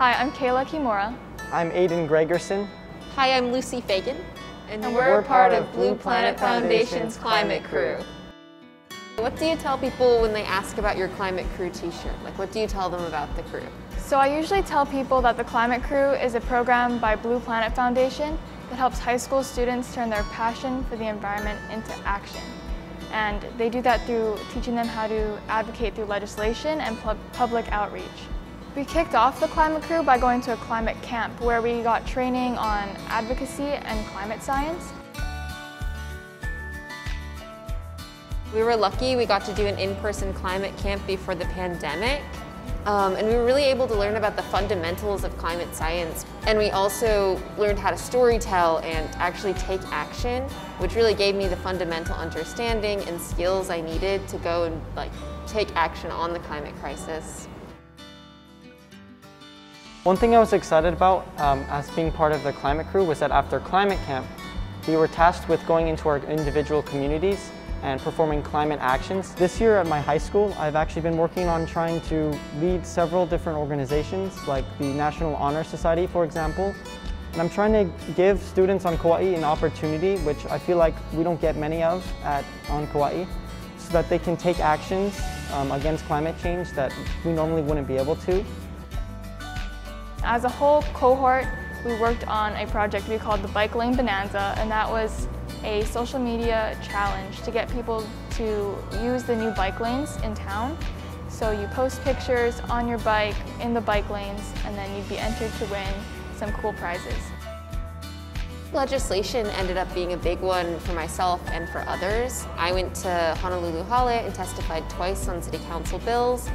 Hi, I'm Kaelah Kimura. I'm Aidan Gregerson. Hi, I'm Fagan. And we're part of Blue Planet Foundation's Climate Crew. What do you tell people when they ask about your Climate Crew t-shirt? Like, what do you tell them about the crew? So I usually tell people that the Climate Crew is a program by Blue Planet Foundation that helps high school students turn their passion for the environment into action. And they do that through teaching them how to advocate through legislation and public outreach. We kicked off the Climate Crew by going to a climate camp where we got training on advocacy and climate science. We were lucky we got to do an in-person climate camp before the pandemic. And we were really able to learn about the fundamentals of climate science. And we also learned how to storytell and actually take action, which really gave me the fundamental understanding and skills I needed to go and take action on the climate crisis. One thing I was excited about as being part of the Climate Crew was that after climate camp, we were tasked with going into our individual communities and performing climate actions. This year at my high school, I've actually been working on trying to lead several different organizations, like the National Honor Society, for example. And I'm trying to give students on Kauai an opportunity, which I feel like we don't get many of on Kauai, so that they can take actions against climate change that we normally wouldn't be able to. As a whole cohort, we worked on a project we called the Bike Lane Bonanza, and that was a social media challenge to get people to use the new bike lanes in town. So you post pictures on your bike in the bike lanes, and then you'd be entered to win some cool prizes. Legislation ended up being a big one for myself and for others. I went to Honolulu Hale and testified twice on city council bills.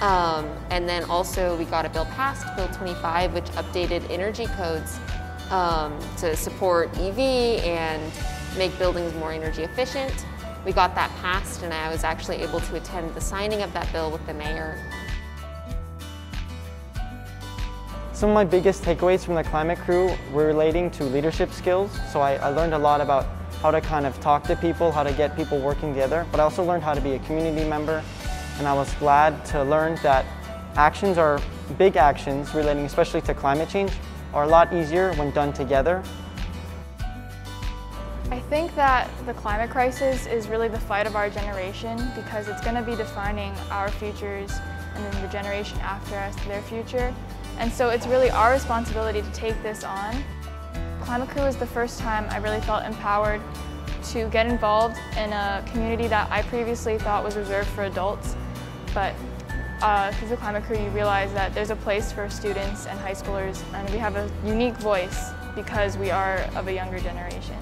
And then also we got a bill passed, Bill 25, which updated energy codes to support EV and make buildings more energy efficient. We got that passed, and I was actually able to attend the signing of that bill with the mayor. Some of my biggest takeaways from the Climate Crew were relating to leadership skills. So I learned a lot about how to kind of talk to people, how to get people working together, but I also learned how to be a community member. And I was glad to learn that big actions relating especially to climate change are a lot easier when done together. I think that the climate crisis is really the fight of our generation, because it's going to be defining our futures and then the generation after us, their future. And so it's really our responsibility to take this on. Climate Crew is the first time I really felt empowered to get involved in a community that I previously thought was reserved for adults. But through the Climate Crew, you realize that there's a place for students and high schoolers, and we have a unique voice because we are of a younger generation.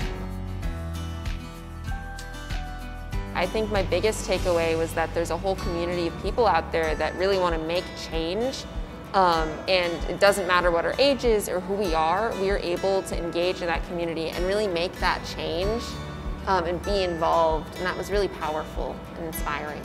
I think my biggest takeaway was that there's a whole community of people out there that really want to make change. And it doesn't matter what our age is or who we are able to engage in that community and really make that change and be involved. And that was really powerful and inspiring.